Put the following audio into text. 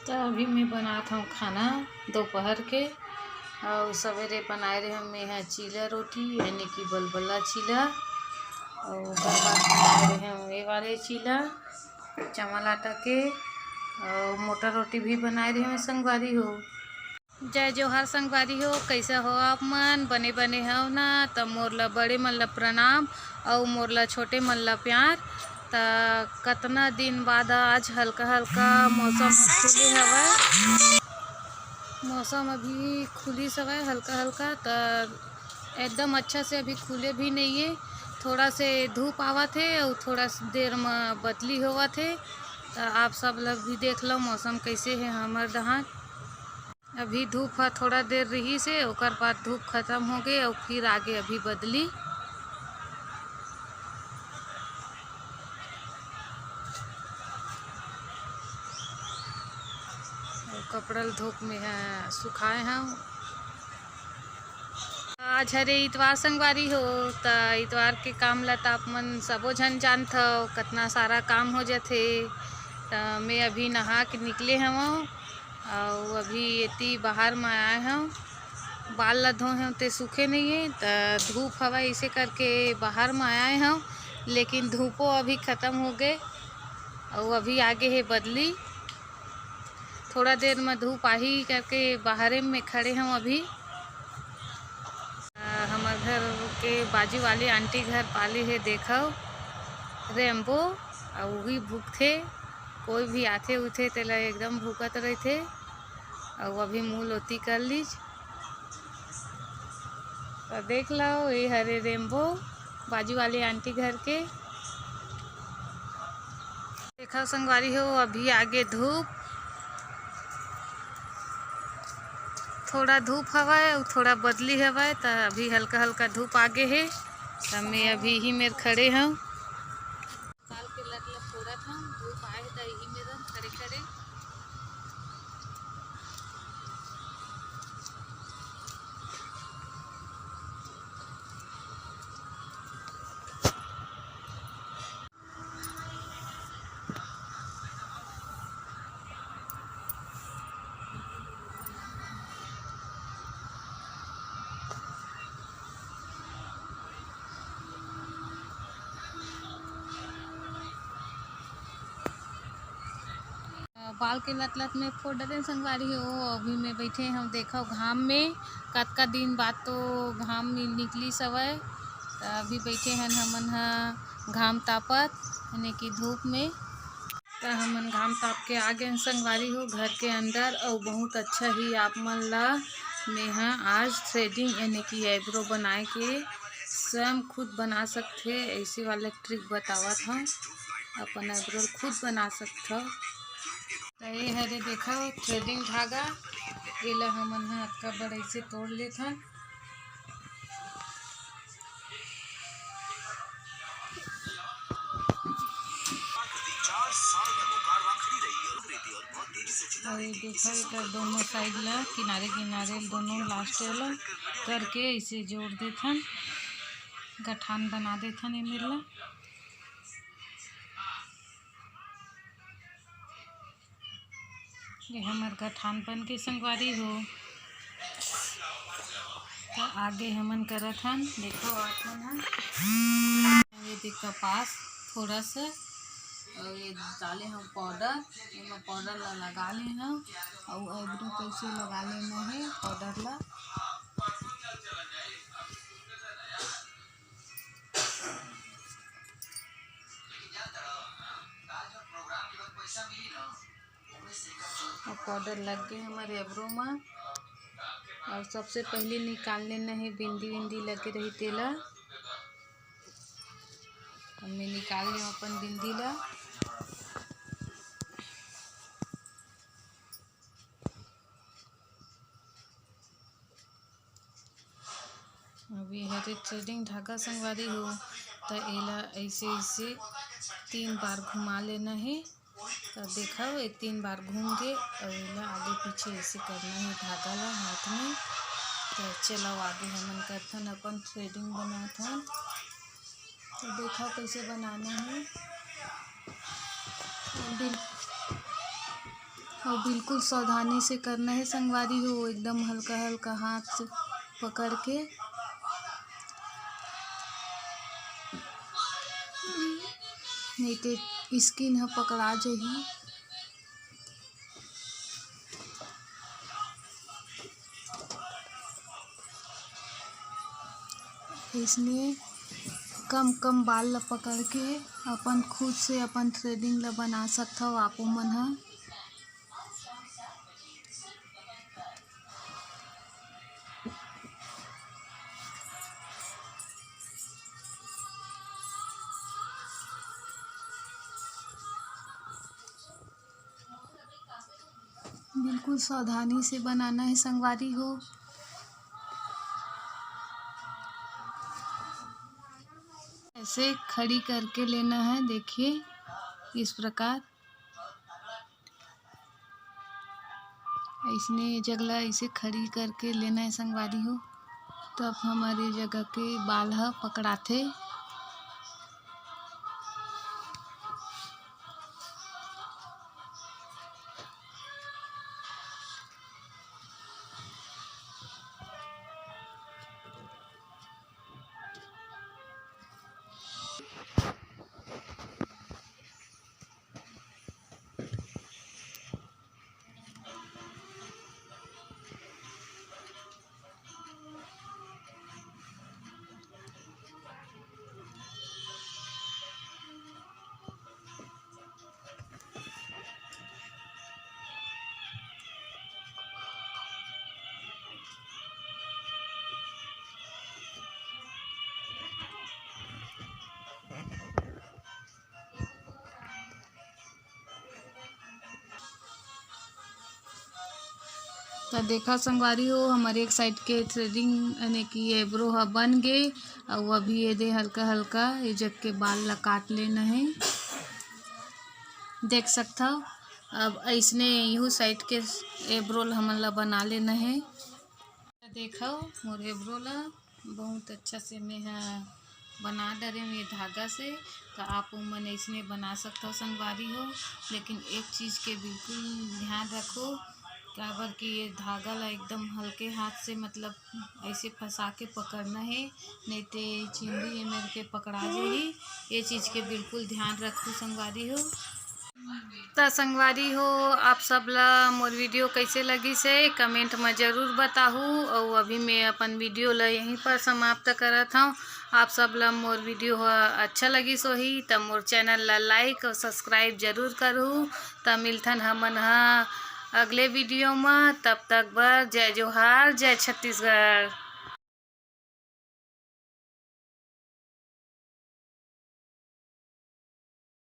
तो अभी मैं बनाता हूँ खाना दोपहर के। और सवेरे बनाए रहे हम यहाँ चीला रोटी यानी कि बलबला चीला। और ओकर बाद बनाए रहे हम ये वाले चीला चावल आटा के। और मोटा रोटी भी बनाए रहे हैं संगवारी हो। जय जोहार संगवारी हो, कैसा हो आप मन? बने बने हो ना? तब मोरला बड़े मन ला प्रणाम और मोरला छोटे मन ला प्यार। कतना दिन बाद आज हल्का हल्का मौसम खुले हवा। मौसम अभी खुली सवाए हल्का हल्का एकदम अच्छा से अभी खुले भी नहीं है। थोड़ा से धूप आवा थे और थोड़ा देर में बदली हुआ थे। तो आप सब लोग भी देख लो मौसम कैसे है हमार दहाँ। अभी धूप है थोड़ा देर रही से, ओकर बाद धूप खत्म हो गए और फिर आगे अभी बदली। कपड़ा धूप में है सुखाए हैं। आज हरे इतवार संगवारी हो, तो इतवार के काम ला आप मन सबो झन जानत हो कितना सारा काम हो जाते। तो मैं अभी नहा के निकले हूँ और अभी इतनी बाहर में आए हूँ। बाल ला धोए हैं तो सूखे नहीं है, तो धूप हवा इसे करके बाहर में आए हूँ। लेकिन धूपों अभी ख़त्म हो गए और अभी आगे है बदली। थोड़ा देर में धूप आ ही करके बाहर में खड़े हैं अभी। हमारे घर के बाजू वाली आंटी घर पाले है देखो रेम्बो। और वही भूखते कोई भी आते उठे तेला एकदम भूखत रहते। और अभी मुँह लोती कर लीज। तो देख लो ये हरे रेम्बो बाजू वाली आंटी घर के। देखो संगवारी हो अभी आगे धूप, थोड़ा धूप हवा है और थोड़ा बदली हवा है। तो अभी हल्का हल्का धूप आगे है। तो मैं अभी ही मेरे खड़े हूँ। काल के लग थोड़ा था धूप आए तो यही मेरा खड़े खड़े। बाल के लत लत में फोड़ डरे संगवारी हो। अभी मैं बैठे हम देखो घाम में कतका दिन बाद तो घाम में निकली सवय। अभी बैठे हैं हमन हा घाम तापत यानी कि धूप में। तो हमन घाम ताप के आ गए संगवारी हो घर के अंदर। और बहुत अच्छा ही आप मन ला मैं आज थ्रेडिंग यानी कि आईब्रो बनाए के स्वयं खुद बना सकते ऐसे वाले ट्रिक बतावत हूँ। अपन आईब्रो खुद बना सकते हो। तो ये हरे देखो थ्रेडिंग धागा ये हमन हा अक्का बड़े से तोड़ लेथा। और ये देखो एक दोनों साइड ला किनारे किनारे दोनों लास्ट ला करके इसे जोड़ देथन, गठान बना देथन। ये मेला ये हमार गठान बन के संगवारी हो। तो आगे हमन करत हन देखो आप मन ये देख कपास थोड़ा सा और ये डाले हम पाउडर। ये पाउडर ला लगा ले हम और आईब्रो कैसे लगा लेना है पाउडर ला। और पाउडर लग गए हमारे आईब्रो में। और सबसे पहले निकाल लेना है बिंदी बिंदी लगे रही तेला। मैं निकाल ले अपन बिंदी ला। अभी हरे थ्रेडिंग धागा संगवारी हो। तो एला ऐसे ऐसे 3 बार घुमा लेना है। तो देखो ये 3 बार घूम के और एला आगे पीछे ऐसे करना है धागा ला हाथ में। तो चलो आगे हमन करथन अपन थ्रेडिंग बनाथन। तो देखो कैसे बनाना है। और बिल्कुल सावधानी से करना है संगवारी हो, एकदम हल्का हल्का हाथ से पकड़ के। नहीं तो स्किन ह पकड़ा जाही। इसने कम कम बाल ला पकड़ के अपन खुद से अपन थ्रेडिंग ला बना सकता हो आपो मन ह। बिल्कुल सावधानी से बनाना है संगवारी हो। ऐसे खड़ी करके लेना है, देखिए इस प्रकार। इसने जगला इसे खड़ी करके लेना है संगवारी हो, तब हमारे जगह के बाल ह पकड़ाथे। तो देखा संगवारी हो, हमारे एक साइड के थ्रेडिंग यानी कि एब्रो ह बन गे। और अभी ये दे हल्का हल्का ये जग के बाल ला काट लेना है, देख सकता हो। अब ऐसने यहू साइड के एब्रो ला हमन ला बना लेना है। देखो मोर एब्रो ला बहुत अच्छा से मैं बना डरे ये धागा से। तो आप मन ऐसने बना सकते हो संगवारी हो। लेकिन एक चीज़ के बिल्कुल ध्यान रखो, काबर कि ये धागा ला एकदम हल्के हाथ से मतलब ऐसे फंसा के पकड़ना है, नहीं तो चिंदी मेरे के पकड़ा जाही। ये चीज़ के बिल्कुल ध्यान रखो संगवारी हो। तो संगवारी हो, आप सब ला मोर वीडियो कैसे लगी से कमेंट में ज़रूर बताहू। और अभी मैं अपन वीडियो ला यहीं पर समाप्त करत हूँ। आप सब ला मोर वीडियो अच्छा लगी सोही तो मोर चैनल ला लाइक और सब्सक्राइब जरूर करूँ। तो मिलथन हमन अगले वीडियो में, तब तक बर जय जोहार, जय छत्तीसगढ़।